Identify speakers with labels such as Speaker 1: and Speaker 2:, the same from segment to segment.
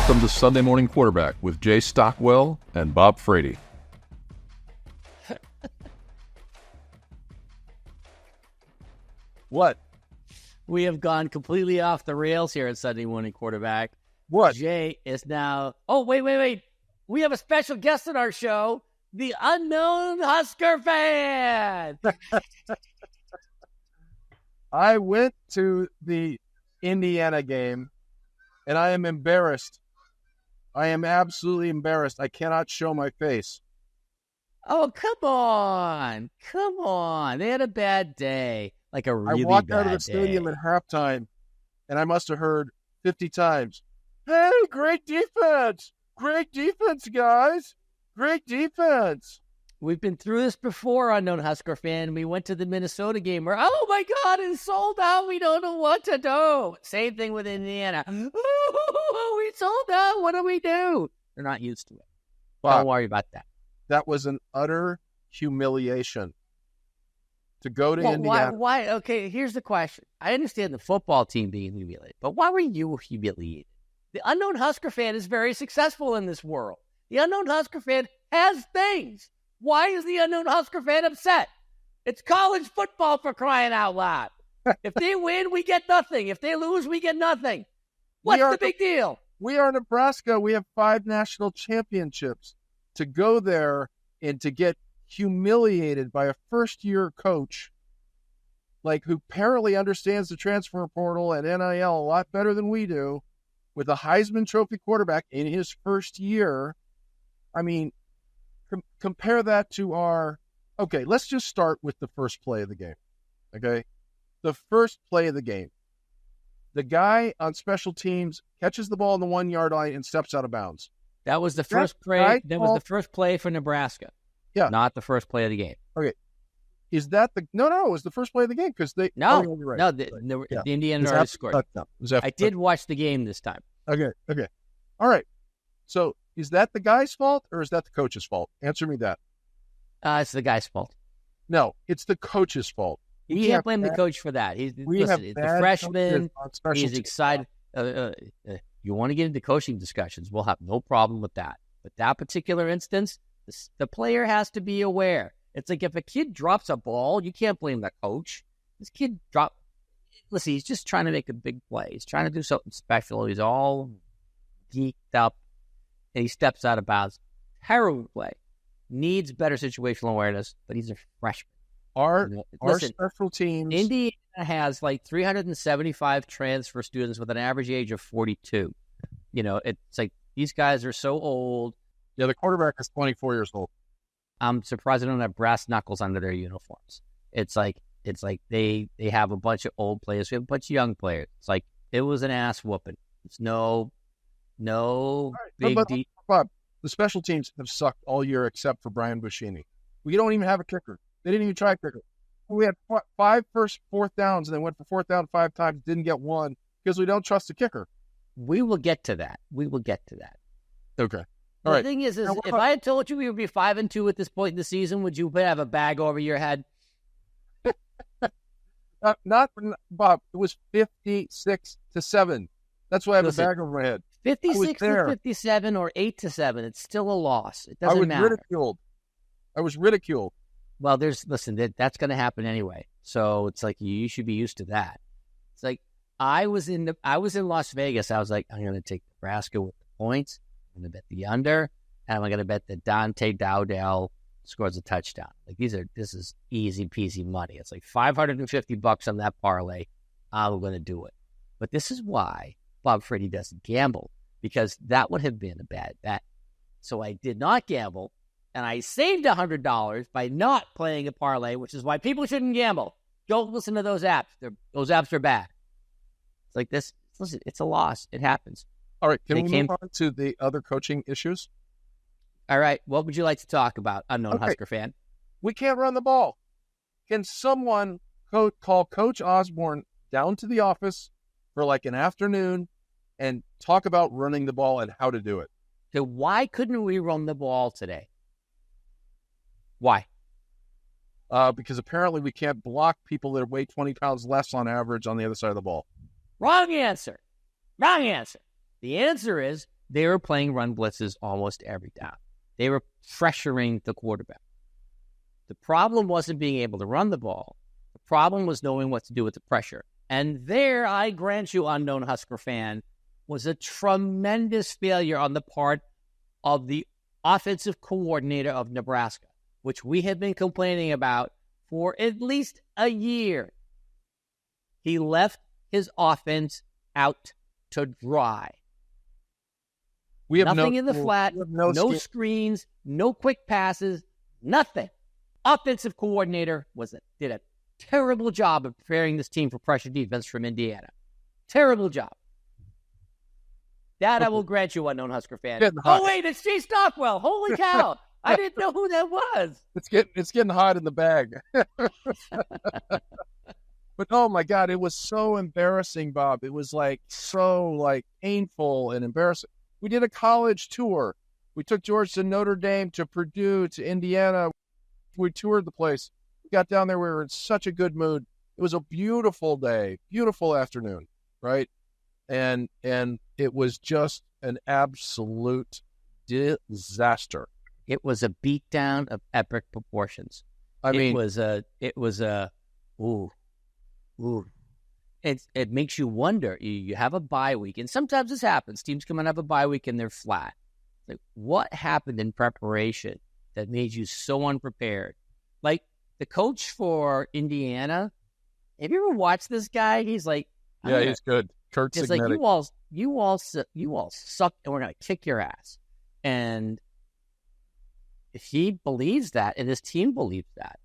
Speaker 1: Welcome to Sunday Morning Quarterback with Jay Stockwell and Bob Frady.
Speaker 2: What?
Speaker 3: We have gone completely off the rails here at Sunday Morning Quarterback.
Speaker 2: What?
Speaker 3: Jay is now... Oh, wait. We have a special guest on our show, the Unknown Husker Fan.
Speaker 2: I went to the Indiana game, and I am embarrassed. I am absolutely embarrassed. I cannot show my face.
Speaker 3: Oh, come on. They had a bad day. Like a really bad day.
Speaker 2: I walked out of the stadium at halftime, and I must have heard 50 times, "Hey, great defense! Great defense, guys! Great defense!"
Speaker 3: We've been through this before, Unknown Husker Fan. We went to the Minnesota game where, oh my God, it's sold out. We don't know what to do. Same thing with Indiana. Oh, we sold out. What do we do? They're not used to it.
Speaker 2: Bob,
Speaker 3: don't worry about that.
Speaker 2: That was an utter humiliation. To go to Indiana.
Speaker 3: Why? Okay, here's the question. I understand the football team being humiliated, but why were you humiliated? The Unknown Husker Fan is very successful in this world. The Unknown Husker Fan has things. Why is the Unknown Husker Fan upset? It's college football, for crying out loud. If they win, we get nothing. If they lose, we get nothing. What's the big deal?
Speaker 2: We are Nebraska. We have 5 national championships. To go there and to get humiliated by a first-year coach who apparently understands the transfer portal and NIL a lot better than we do, with a Heisman Trophy quarterback in his first year. I mean, compare that to okay, let's just start with the first play of the game, okay? The first play of the game. The guy on special teams catches the ball on the 1-yard line and steps out of bounds.
Speaker 3: That was the first play. That was the first play for Nebraska.
Speaker 2: Yeah.
Speaker 3: Not the first play of the game.
Speaker 2: Okay. Is that no, it was the first play of the game because they...
Speaker 3: No,
Speaker 2: right.
Speaker 3: no, the Indiana already scored. I did watch the game this time.
Speaker 2: Okay. All right. So is that the guy's fault or is that the coach's fault? Answer me that.
Speaker 3: It's the guy's fault.
Speaker 2: No, it's the coach's fault.
Speaker 3: You can't blame the coach for that. He's the freshman. He's excited. You want to get into coaching discussions, we'll have no problem with that. But that particular instance, the player has to be aware. It's like if a kid drops a ball, you can't blame the coach. This kid listen, he's just trying to make a big play. He's trying to do something special. He's all geeked up, and he steps out of bounds. Terrible play. Needs better situational awareness, but he's a freshman.
Speaker 2: Our special teams...
Speaker 3: Indiana has 375 transfer students with an average age of 42. It's like these guys are so old.
Speaker 2: Yeah, the quarterback is 24 years old.
Speaker 3: I'm surprised they don't have brass knuckles under their uniforms. It's like they have a bunch of old players. We have a bunch of young players. It's like it was an ass whooping. It's no big deal.
Speaker 2: Bob, the special teams have sucked all year except for Brian Buschini. We don't even have a kicker. They didn't even try a kicker. We had 5 fourth downs and then went for 4th down 5 times, didn't get one because we don't trust the kicker.
Speaker 3: We will get to that.
Speaker 2: Okay.
Speaker 3: All right. The thing is if I had told you we would be 5-2 at this point in the season, would you have a bag over your head?
Speaker 2: Not Bob. It was 56-7. That's why I have a bag over my head.
Speaker 3: 56-57 or 8-7. It's still a loss. It doesn't matter.
Speaker 2: I was ridiculed.
Speaker 3: Well, that's going to happen anyway. So it's like you should be used to that. It's like I was in Las Vegas. I was like, I'm going to take Nebraska with the points. I'm going to bet the under, and I'm going to bet that Dante Dowdell scores a touchdown. This is easy peasy money. It's like $550 on that parlay. I'm going to do it. But this is why Bob Frady doesn't gamble, because that would have been a bad bet. So I did not gamble. And I saved $100 by not playing a parlay, which is why people shouldn't gamble. Don't listen to those apps. Those apps are bad. It's like this. Listen, it's a loss. It happens.
Speaker 2: All right. Can we move on to the other coaching issues?
Speaker 3: All right. What would you like to talk about, Unknown Husker Fan?
Speaker 2: We can't run the ball. Can someone call Coach Osborne down to the office for an afternoon and talk about running the ball and how to do it?
Speaker 3: So why couldn't we run the ball today? Why?
Speaker 2: Because apparently we can't block people that weigh 20 pounds less on average on the other side of the ball.
Speaker 3: Wrong answer. The answer is They were playing run blitzes almost every down. They were pressuring the quarterback. The problem wasn't being able to run the ball. The problem was knowing what to do with the pressure. And there, I grant you, Unknown Husker Fan, was a tremendous failure on the part of the offensive coordinator of Nebraska, which we have been complaining about for at least a year. He left his offense out to dry.
Speaker 2: We have
Speaker 3: nothing in the flat, no screens, no quick passes, nothing. Offensive coordinator did a terrible job of preparing this team for pressure defense from Indiana. Terrible job. That I will grant you, Unknown Husker Fan. Oh, wait, it's Jay Stockwell. Holy cow. I didn't know who that was.
Speaker 2: It's getting hot in the bag. But, oh, my God, it was so embarrassing, Bob. It was, so painful and embarrassing. We did a college tour. We took George to Notre Dame, to Purdue, to Indiana. We toured the place. We got down there. We were in such a good mood. It was a beautiful day, beautiful afternoon, right? And it was just an absolute disaster.
Speaker 3: It was a beatdown of epic proportions. It was a It makes you wonder. You have a bye week, and sometimes this happens. Teams come and have a bye week, and they're flat. Like, what happened in preparation that made you so unprepared? Like, the coach for Indiana, have you ever watched this guy? He's like,
Speaker 2: he's good. Kurt
Speaker 3: It's
Speaker 2: Signetti.
Speaker 3: like, you all suck, and we're going to kick your ass. And if he believes that, and his team believes that,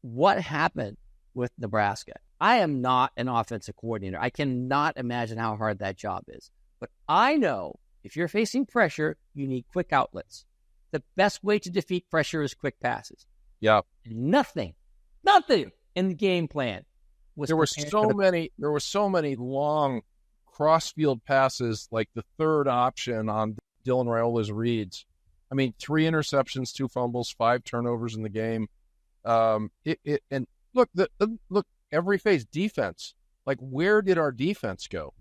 Speaker 3: what happened with Nebraska? I am not an offensive coordinator. I cannot imagine how hard that job is. But I know if you're facing pressure, you need quick outlets. The best way to defeat pressure is quick passes.
Speaker 2: Yeah.
Speaker 3: Nothing in the game plan was
Speaker 2: There were so many long cross-field passes, like the third option on Dylan Raiola's reads. 3 interceptions, 2 fumbles, 5 turnovers in the game. And look, look, every phase defense. Like, where did our defense go?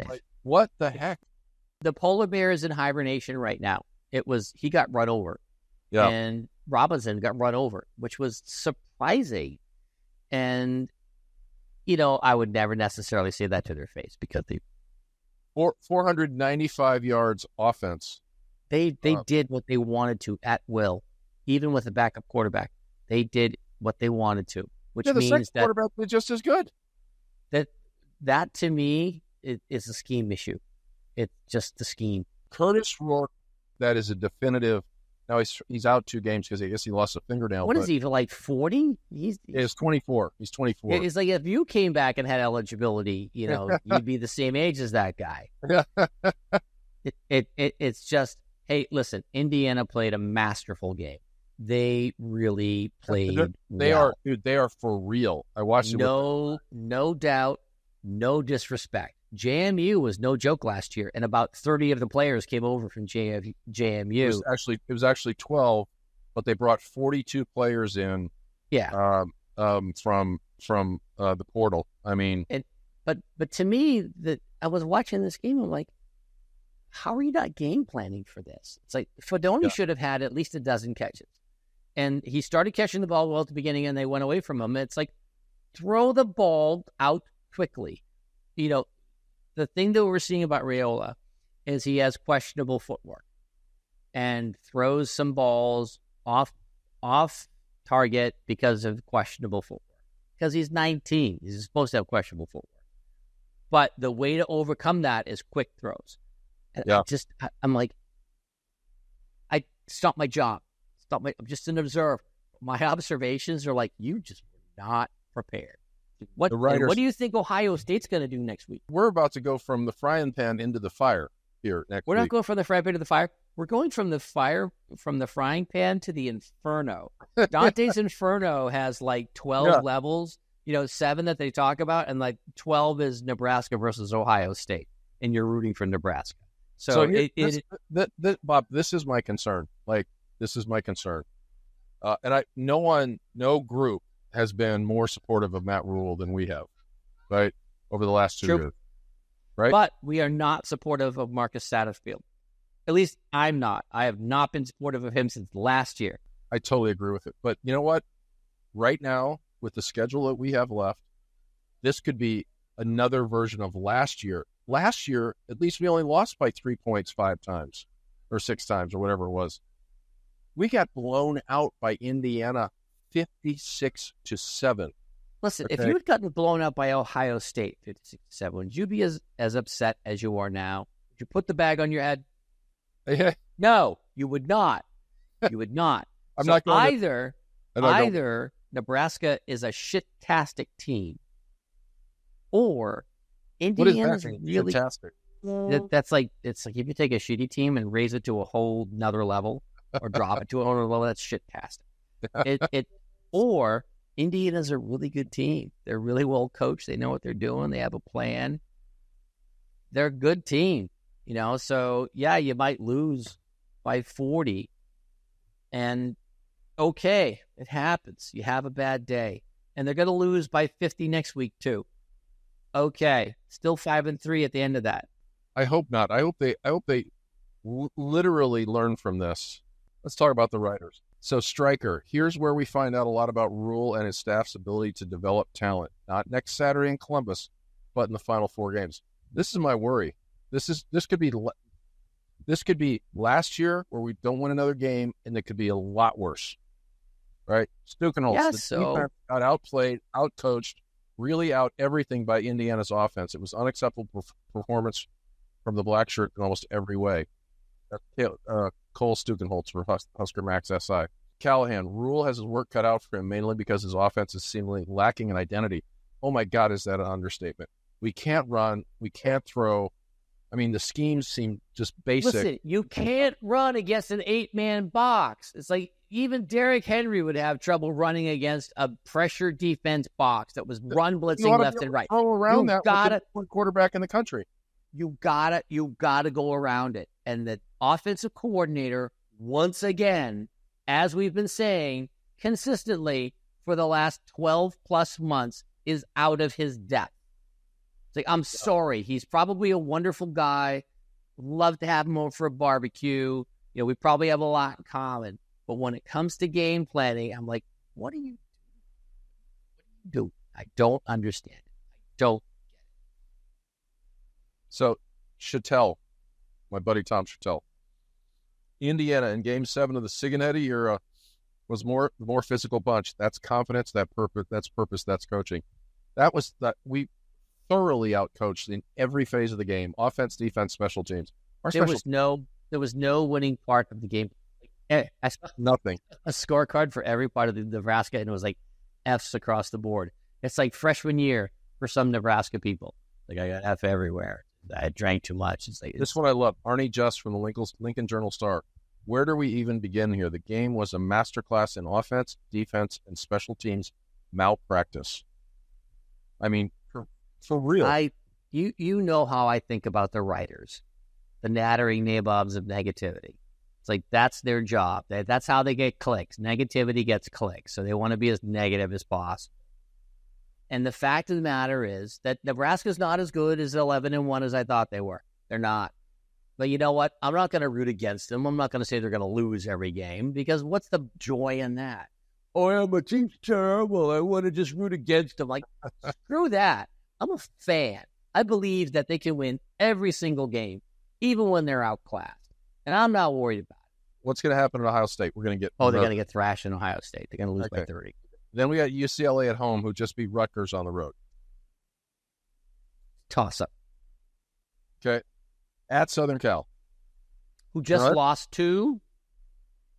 Speaker 2: Like, what the heck?
Speaker 3: The polar bear is in hibernation right now. He got run over.
Speaker 2: Yeah.
Speaker 3: And Robinson got run over, which was surprising. And, I would never necessarily say that to their face because they
Speaker 2: 495 yards offense.
Speaker 3: They did what they wanted to at will, even with a backup quarterback. They did what they wanted to, which
Speaker 2: the
Speaker 3: means
Speaker 2: second
Speaker 3: that
Speaker 2: quarterback was just as good.
Speaker 3: That to me is a scheme issue. It's just the scheme.
Speaker 2: Curtis Rourke, that is a definitive. Now he's out 2 games because I guess he lost a fingernail.
Speaker 3: What is he, like 40? He's
Speaker 2: 24. He's 24.
Speaker 3: It's like if you came back and had eligibility, you'd be the same age as that guy. It's just, hey, listen, Indiana played a masterful game. They really played
Speaker 2: They
Speaker 3: well.
Speaker 2: They are for real. I watched it.
Speaker 3: No doubt, no disrespect. JMU was no joke last year, and about 30 of the players came over from JMU.
Speaker 2: It was actually 12, but they brought 42 players in.
Speaker 3: Yeah.
Speaker 2: From the portal.
Speaker 3: But to me, I was watching this game. I'm like, how are you not game planning for this? It's like Fedoni should have had at least a dozen catches, and he started catching the ball well at the beginning, and they went away from him. It's like, throw the ball out quickly. The thing that we're seeing about Raiola is he has questionable footwork and throws some balls off target because of questionable footwork. Because he's 19. He's supposed to have questionable footwork. But the way to overcome that is quick throws. And I'm like, I stopped my job. I'm just an observer. My observations are like, you just were not prepared. What do you think Ohio State's going to do next week?
Speaker 2: We're about to go from the frying pan into the fire here next week.
Speaker 3: We're not going from the frying pan to the fire. We're going from the frying pan to the inferno. Dante's Inferno has like 12 levels, 7 that they talk about, and like 12 is Nebraska versus Ohio State, and you're rooting for Nebraska.
Speaker 2: Bob, this is my concern. And no group has been more supportive of Matt Rule than we have, right, over the last 2 years.
Speaker 1: Right.
Speaker 3: But we are not supportive of Marcus Satterfield. At least I'm not. I have not been supportive of him since last year.
Speaker 1: I totally agree with it. But you know what? Right now, with the schedule that we have left, this could be another version of last year. Last year, at least we only lost by 3 points 5 times or 6 times or whatever it was. We got blown out by Indiana 56-7.
Speaker 3: Listen,
Speaker 1: Okay.
Speaker 3: if you had gotten blown out by Ohio State 56-7, would you be as upset as you are now? Would you put the bag on your head?
Speaker 1: Yeah.
Speaker 3: No, you would not. You would not.
Speaker 1: I'm
Speaker 3: So
Speaker 1: not going
Speaker 3: either Nebraska is a shit-tastic team, or
Speaker 1: What is
Speaker 3: Indiana's
Speaker 1: that?
Speaker 3: really
Speaker 1: Fantastic.
Speaker 3: That's like, it's like if you take a shitty team and raise it to a whole nother level, or drop it to a whole nother level, that's shit-tastic. Or Indiana's a really good team. They're really well coached. They know what they're doing. They have a plan. They're a good team, So yeah, you might lose by 40, and okay, it happens. You have a bad day, and they're going to lose by 50 next week too. Okay, still 5-3 at the end of that.
Speaker 1: I hope not. I hope they literally learn from this. Let's talk about the writers. So Stryker, here's where we find out a lot about Rule and his staff's ability to develop talent. Not next Saturday in Columbus, but in the final 4 games. This is my worry. This could be last year where we don't win another game, and it could be a lot worse. Right? Stukenholtz, defense got outplayed, outcoached, really out everything by Indiana's offense. It was unacceptable performance from the black shirt in almost every way. Cole Stukenholtz for Husker Max SI. Callahan, Rule has his work cut out for him mainly because his offense is seemingly lacking an identity. Oh my God, is that an understatement? We can't run. We can't throw. I mean, the schemes seem just basic.
Speaker 3: Listen, you can't run against an 8-man box. It's like even Derrick Henry would have trouble running against a pressure defense box that was run blitzing left and right.
Speaker 1: All around that with the quarterback in the country.
Speaker 3: You gotta go around it. And the offensive coordinator, once again, as we've been saying consistently for the last 12 plus months, is out of his depth. It's like, I'm sorry. He's probably a wonderful guy. Love to have him over for a barbecue. We probably have a lot in common. But when it comes to game planning, I'm like, what do you do? I don't understand it. I don't get it.
Speaker 1: So, Chattel, my buddy Tom Chattel. Indiana in Game 7 of the Siganetti era was more physical bunch. That's confidence, that's purpose, that's coaching. We thoroughly outcoached in every phase of the game: offense, defense, special teams.
Speaker 3: There was no winning part of the game. I saw
Speaker 1: nothing.
Speaker 3: A scorecard for every part of the Nebraska, and it was like F's across the board. It's like freshman year for some Nebraska people. Like, I got F everywhere. I drank too much. This
Speaker 1: is what I love. Arnie Just from the Lincoln Journal-Star. Where do we even begin here? The game was a masterclass in offense, defense, and special teams malpractice. I mean, for real.
Speaker 3: You know how I think about the writers, the nattering nabobs of negativity. It's like that's their job. That's how they get clicks. Negativity gets clicks, so they want to be as negative as possible. And the fact of the matter is that Nebraska's not as good as 11-1 as I thought they were. They're not. But you know what? I'm not going to root against them. I'm not going to say they're going to lose every game, because what's the joy in that? Oh, yeah, my team's terrible. I want to just root against them. Like, screw that. I'm a fan. I believe that they can win every single game, even when they're outclassed. And I'm not worried about it.
Speaker 1: What's going to happen at Ohio State? We're going to get...
Speaker 3: they're going to get thrashed in Ohio State. They're going to lose by 30.
Speaker 1: Then we got UCLA at home, who just beat Rutgers on the road.
Speaker 3: Toss up.
Speaker 1: Okay. At Southern Cal.
Speaker 3: Who just lost to?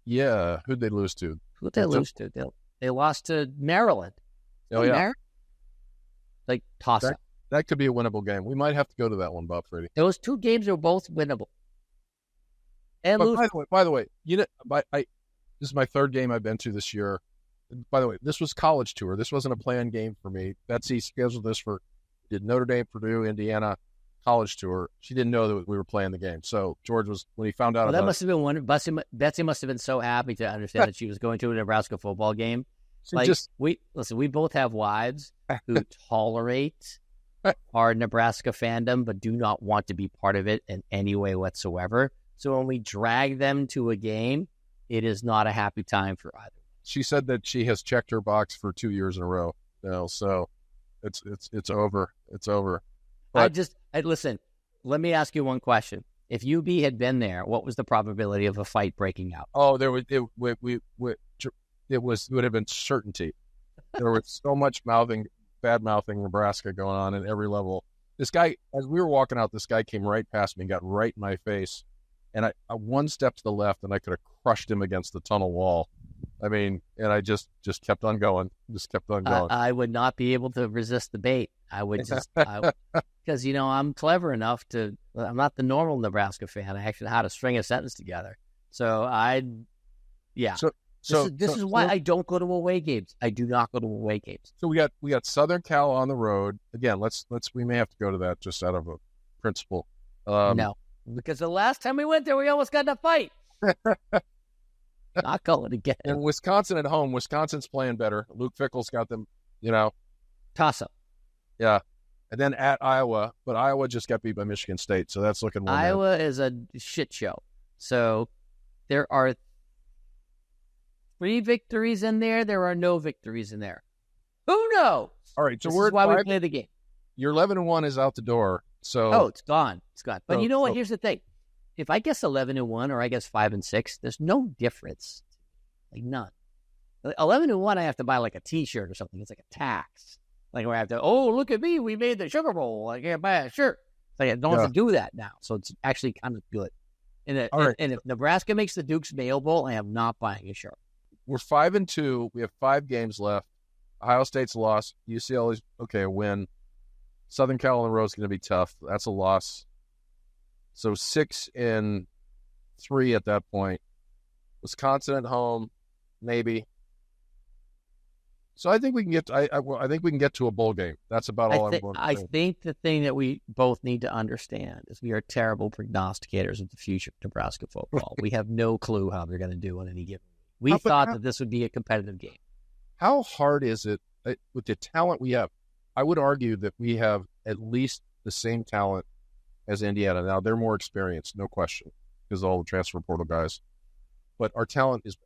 Speaker 1: Yeah. Who'd they lose to?
Speaker 3: Who'd they lose to? They lost to Maryland.
Speaker 1: Oh, yeah.
Speaker 3: Like, toss up.
Speaker 1: That could be a winnable game. We might have to go to that one, Bob Frady.
Speaker 3: Those 2 games are both winnable. And
Speaker 1: by the way, this is my 3rd game I've been to this year. By the way, this was college tour. This wasn't a planned game for me. Betsy scheduled this did Notre Dame, Purdue, Indiana college tour. She didn't know that we were playing the game. So George was, when he found out
Speaker 3: that must have been one. Betsy must have been so happy to understand that she was going to a Nebraska football game. We both have wives who tolerate hard Nebraska fandom, but do not want to be part of it in any way whatsoever. So when we drag them to a game, it is not a happy time for either.
Speaker 1: She said that she has checked her box for 2 years in a row. So it's over. It's over. But
Speaker 3: Listen, let me ask you one question. If UB had been there, what was the probability of a fight breaking out?
Speaker 1: Oh, it would have been certainty. There was so much bad mouthing Nebraska going on at every level. This guy, as we were walking out, this guy came right past me and got right in my face. And I one step to the left, and I could have crushed him against the tunnel wall. I mean, and I just kept on going.
Speaker 3: I would not be able to resist the bait. I would just, because, I'm clever enough I'm not the normal Nebraska fan. I actually know how to string a sentence together. So this is why I don't go to away games. I do not go to away games.
Speaker 1: So we got Southern Cal on the road. Again, we may have to go to that just out of a principle.
Speaker 3: No, because the last time we went there, we almost got in a fight. Not going again.
Speaker 1: And Wisconsin at home. Wisconsin's playing better. Luke Fickell's got them,
Speaker 3: toss up.
Speaker 1: Yeah. And then at Iowa, but Iowa just got beat by Michigan State, so that's looking one.
Speaker 3: Iowa is a shit show. So there are 3 victories in there. There are no victories in there. Who knows?
Speaker 1: All right, so
Speaker 3: this is why we play the game.
Speaker 1: Your 11-1 is out the door. So
Speaker 3: it's gone. It's gone. But you know what? Here's the thing. If I guess 11-1 or I guess 5-6, there's no difference. Like none. 11-1, I have to buy like a T-shirt or something. It's like a tax. Like where I have to, look at me, we made the Sugar Bowl. I can't buy a shirt. Like I don't have to do that now. So it's actually kind of good. And if Nebraska makes the Duke's Mayo Bowl, I am not buying a shirt.
Speaker 1: We're 5-2. We have 5 games left. Ohio State's a loss. UCLA's a win. Southern Cal on the road is going to be tough. That's a loss. So 6-3 at that point. Wisconsin at home, maybe. So I think we can get. I think we can get to a bowl game. That's about all I'm going to say.
Speaker 3: I think the thing that we both need to understand is we are terrible prognosticators of the future of Nebraska football. We have no clue how they're going to do on any given week. We thought that this would be a competitive game.
Speaker 1: How hard is it with the talent we have? I would argue that we have at least the same talent as Indiana. Now, they're more experienced, no question, because of all the transfer portal guys. But our talent is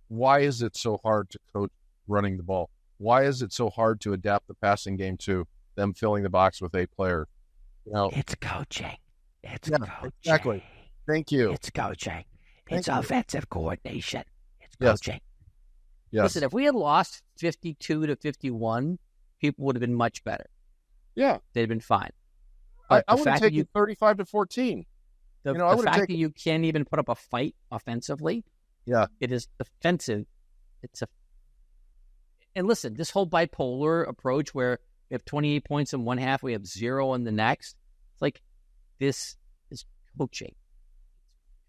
Speaker 1: why is it so hard to coach running the ball? Why is it so hard to adapt the passing game to them filling the box with 8 players?
Speaker 3: It's coaching. It's coaching.
Speaker 1: Exactly. Thank you.
Speaker 3: It's coaching. It's offensive coordination. It's coaching.
Speaker 1: Yes.
Speaker 3: Listen, if we had lost 52-51, people would have been much better.
Speaker 1: Yeah.
Speaker 3: They'd have been fine.
Speaker 1: I would have taken 35-14.
Speaker 3: The fact that you can't even put up a fight offensively, it is offensive. And listen, this whole bipolar approach where we have 28 points in one half, we have 0 in the next. It's like, this is coaching.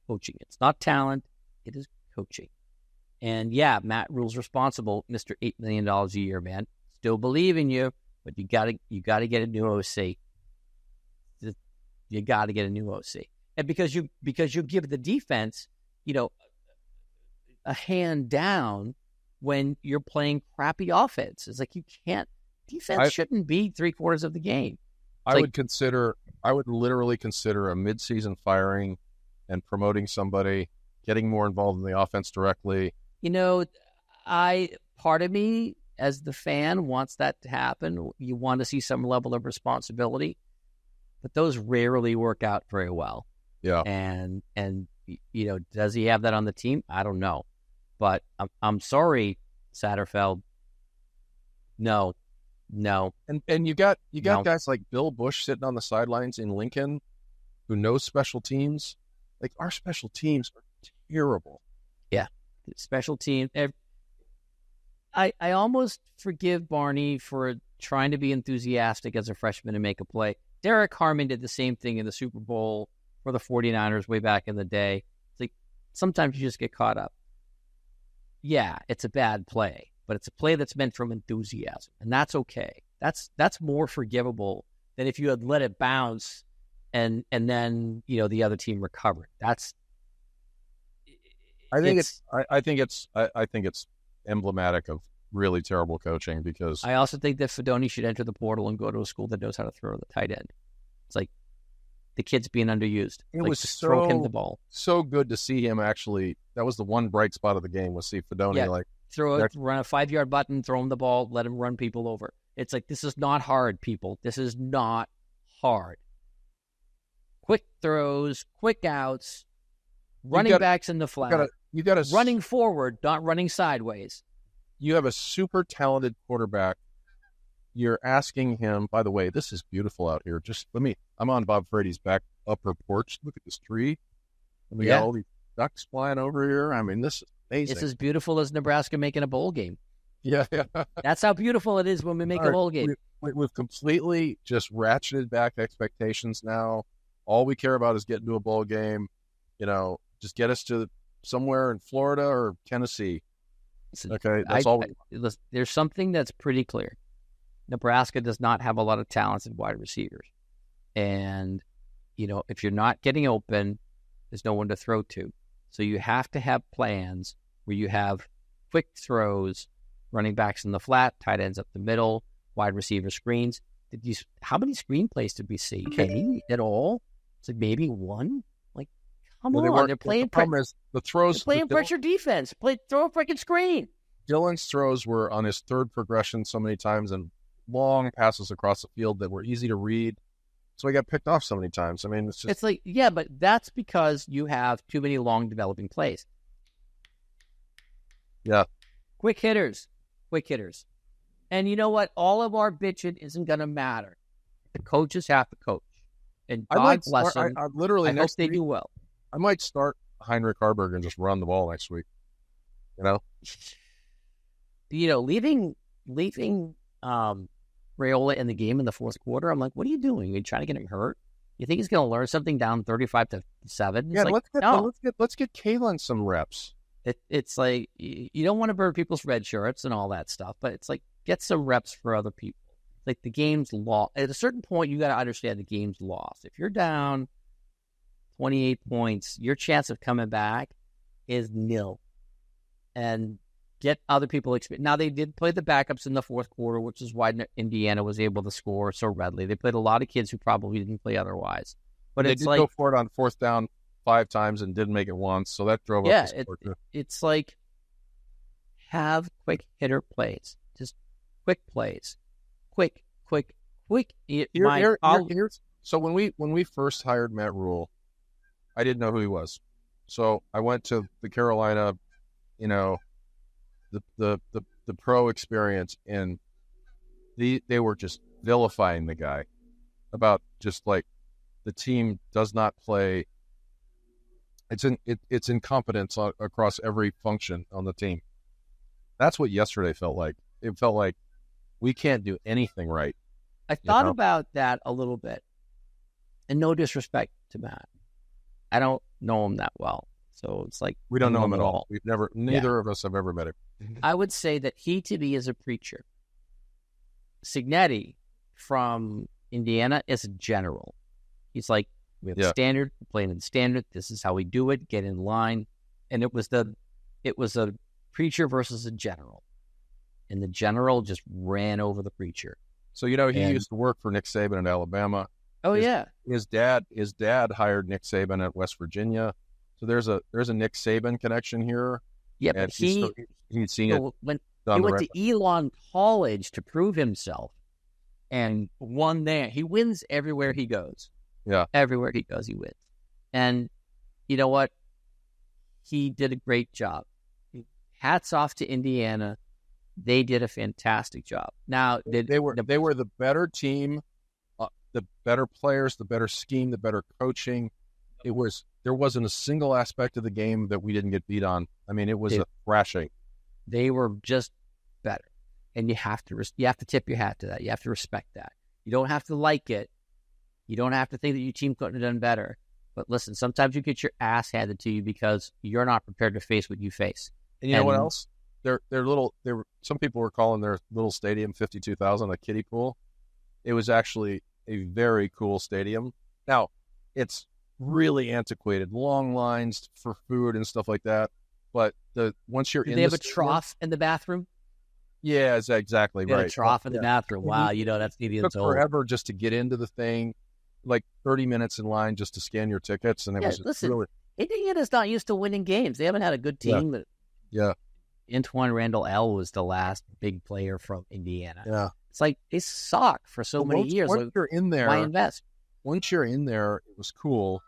Speaker 3: Coaching. It's not talent. It is coaching. And Matt Rule's responsible, Mr. $8 million a year, man. Still believe in you, but you gotta get a new OC. You got to get a new OC. And because you give the defense, a hand down when you're playing crappy offense. It's like defense shouldn't be 3/4 of the game.
Speaker 1: I would literally consider a midseason firing and promoting somebody, getting more involved in the offense directly.
Speaker 3: Part of me as the fan wants that to happen. You want to see some level of responsibility. But those rarely work out very well.
Speaker 1: Yeah.
Speaker 3: And does he have that on the team? I don't know. But I'm sorry, Satterfield. No.
Speaker 1: And you got guys like Bill Bush sitting on the sidelines in Lincoln who knows special teams. Like, our special teams are terrible.
Speaker 3: Yeah. Special team. I almost forgive Barney for trying to be enthusiastic as a freshman and make a play. Derek Harmon did the same thing in the Super Bowl for the 49ers way back in the day. It's like, sometimes you just get caught up. Yeah, it's a bad play, but it's a play that's meant from enthusiasm, and that's okay. That's more forgivable than if you had let it bounce and then the other team recovered. I think it's emblematic of
Speaker 1: really terrible coaching because
Speaker 3: I also think that Fedoni should enter the portal and go to a school that knows how to throw the tight end. It's like the kid's being underused.
Speaker 1: it
Speaker 3: like,
Speaker 1: was
Speaker 3: just throw him the ball.
Speaker 1: so good to see him actually. That was the one bright spot of the game was see Fedoni
Speaker 3: Run a 5-yard button, throw him the ball, let him run people over. It's like, this is not hard, people. This is not hard. Quick throws, quick outs, running backs in the flat.
Speaker 1: You got to
Speaker 3: running forward, not running sideways.
Speaker 1: You have a super talented quarterback. You're asking him, by the way, this is beautiful out here. I'm on Bob Frady's back upper porch. Look at this tree. And we got all these ducks flying over here. I mean, this is amazing.
Speaker 3: It's as beautiful as Nebraska making a bowl game.
Speaker 1: Yeah.
Speaker 3: That's how beautiful it is when we make a bowl game.
Speaker 1: We've completely just ratcheted back expectations now. All we care about is getting to a bowl game. Just get us to somewhere in Florida or Tennessee. Okay, that's all.
Speaker 3: Listen, there's something that's pretty clear. Nebraska does not have a lot of talented wide receivers. And, if you're not getting open, there's no one to throw to. So you have to have plans where you have quick throws, running backs in the flat, tight ends up the middle, wide receiver screens. How many screenplays did we see? Any at all? It's like maybe one. Like, come on, they're playing.
Speaker 1: The problem is the throws.
Speaker 3: They're playing pressure defense. Throw a freaking screen.
Speaker 1: Dylan's throws were on his third progression so many times and long passes across the field that were easy to read. So he got picked off so many times. I mean, it's
Speaker 3: like, yeah, but that's because you have too many long developing plays.
Speaker 1: Yeah.
Speaker 3: Quick hitters. And you know what? All of our bitching isn't going to matter. The coaches have to coach. And God bless them. I hope they do well.
Speaker 1: I might start Heinrich Harburg and just run the ball next week.
Speaker 3: Leaving Raiola in the game in the fourth quarter, I'm like, what are you doing? Are you trying to get him hurt? You think he's going to learn something down 35-7?
Speaker 1: Yeah, let's get Kalen some reps.
Speaker 3: It's like, you don't want to burn people's red shirts and all that stuff, but it's like, get some reps for other people. Like, the game's lost. At a certain point, you got to understand the game's lost. If you're down 28 points, your chance of coming back is nil. And get other people experience. Now, they did play the backups in the fourth quarter, which is why Indiana was able to score so readily. They played a lot of kids who probably didn't play otherwise. But
Speaker 1: they did go for it on fourth down 5 times and didn't make it once, so that drove up the score.
Speaker 3: It's like, have quick hitter plays. Just quick plays. Quick.
Speaker 1: So when we first hired Matt Rule, I didn't know who he was. So I went to the Carolina, the pro experience, and they were just vilifying the guy about just like the team does not play. It's incompetence across every function on the team. That's what yesterday felt like. It felt like we can't do anything right.
Speaker 3: I thought about that a little bit, and no disrespect to Matt, I don't know him that well, so it's like
Speaker 1: we don't know him at all. Neither of us have ever met him.
Speaker 3: I would say that he to me is a preacher. Signetti from Indiana is a general. He's like, we have a standard, we're playing in the standard. This is how we do it. Get in line. And it was a preacher versus a general, and the general just ran over the preacher.
Speaker 1: So he used to work for Nick Saban at Alabama. His dad hired Nick Saban at West Virginia. So there's a Nick Saban connection here.
Speaker 3: Yeah, but
Speaker 1: he'd seen it.
Speaker 3: When he went to Elon College to prove himself and won there. He wins everywhere he goes.
Speaker 1: Yeah.
Speaker 3: Everywhere he goes, he wins. And you know what? He did a great job. Hats off to Indiana. They did a fantastic job. Now
Speaker 1: they were the better team, the better players, the better scheme, the better coaching. There wasn't a single aspect of the game that we didn't get beat on. I mean, it was a thrashing.
Speaker 3: They were just better, and you have to tip your hat to that. You have to respect that. You don't have to like it. You don't have to think that your team couldn't have done better. But listen, sometimes you get your ass handed to you because you're not prepared to face what you face.
Speaker 1: And you know what else? Some people were calling their little stadium 52,000 a kiddie pool. It was actually a very cool stadium. Now, it's really antiquated, long lines for food and stuff like that. But once you're in,
Speaker 3: they have a trough in the bathroom.
Speaker 1: Yeah, is exactly
Speaker 3: Got
Speaker 1: right.
Speaker 3: a trough in the bathroom. Wow, that's
Speaker 1: It
Speaker 3: Indian
Speaker 1: took
Speaker 3: soul.
Speaker 1: forever just to get into the thing, like 30 minutes in line just to scan your tickets, and it was just
Speaker 3: Listen,
Speaker 1: really.
Speaker 3: Indiana's not used to winning games. They haven't had a good team.
Speaker 1: Yeah.
Speaker 3: Antoine Randall L was the last big player from Indiana.
Speaker 1: Yeah.
Speaker 3: It's like they suck for so many years.
Speaker 1: Once you're in there,
Speaker 3: why invest?
Speaker 1: Once you're in there, it was cool,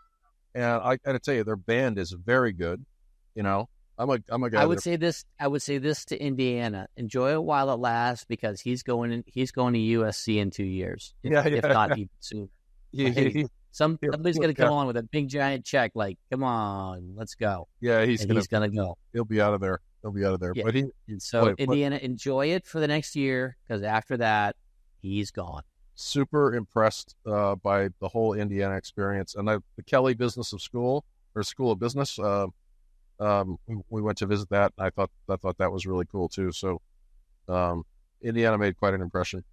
Speaker 1: and I got to tell you, their band is very good. I'm a guy.
Speaker 3: I would say this to Indiana: enjoy it while it lasts, because he's going to USC in 2 years, if not even sooner. Somebody's going to come on with a big giant check. Like, come on, let's go.
Speaker 1: Yeah, he's going
Speaker 3: to go.
Speaker 1: He'll be out of there.
Speaker 3: Yeah.
Speaker 1: But
Speaker 3: Indiana, enjoy it for the next year, because after that, he's gone.
Speaker 1: Super impressed by the whole Indiana experience, and the Kelly Business of School or School of Business. We went to visit that. I thought that was really cool too. So, Indiana made quite an impression.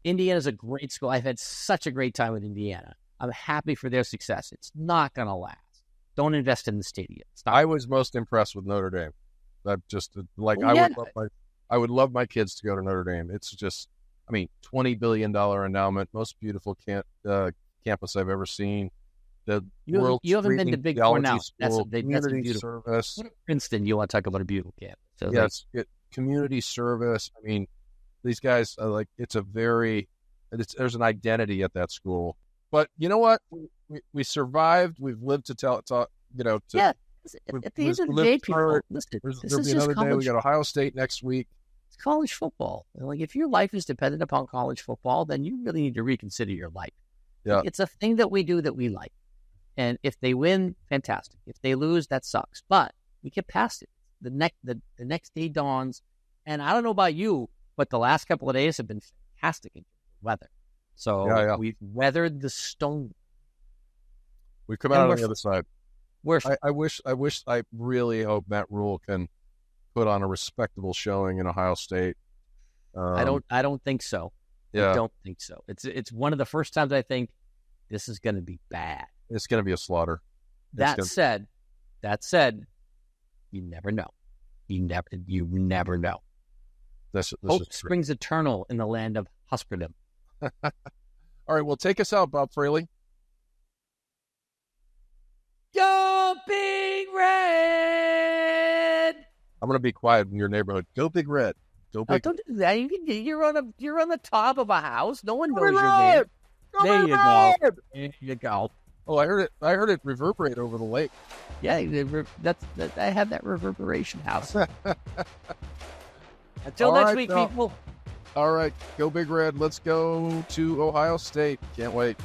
Speaker 3: Indiana's a great school. I've had such a great time with Indiana. I'm happy for their success. It's not going to last. Don't invest in the stadium.
Speaker 1: I was most impressed with Notre Dame. That just I would love my kids to go to Notre Dame. It's just, $20 billion endowment, most beautiful campus I've ever seen.
Speaker 3: You haven't been to Big Four now. That's
Speaker 1: community
Speaker 3: beautiful
Speaker 1: service.
Speaker 3: Princeton, you want to talk about a beautiful campus. So
Speaker 1: yes, community service. These guys are there's an identity at that school. But you know what? We survived. We've lived to tell. At the end of the day, people, listen, there'll be another day. We got Ohio State next week.
Speaker 3: It's college football. Like, if your life is dependent upon college football, then you really need to reconsider your life.
Speaker 1: Yeah,
Speaker 3: it's a thing that we do that we like. And if they win, fantastic. If they lose, that sucks. But we get past it. The next day dawns, and I don't know about you, but the last couple of days have been fantastic in weather. So we've weathered the storm.
Speaker 1: We've come out on the other side. I really hope Matt Rule can put on a respectable showing in Ohio State.
Speaker 3: I don't think so.
Speaker 1: Yeah.
Speaker 3: I don't think so. It's one of the first times I think this is going to be bad.
Speaker 1: It's going to be a slaughter.
Speaker 3: That said, you never know. You never know. Hope springs eternal in the land of Huskerdom.
Speaker 1: All right, well, take us out, Bob Fraley.
Speaker 3: Go Big Red!
Speaker 1: I'm going to be quiet in your neighborhood. Go Big Red. Go Big.
Speaker 3: Don't do that. You're on the top of a house. No one knows your name. There you go. There you go.
Speaker 1: Oh, I heard it reverberate over the lake.
Speaker 3: Yeah, I have that reverberation house. Until next week, people.
Speaker 1: All right, go Big Red. Let's go to Ohio State. Can't wait.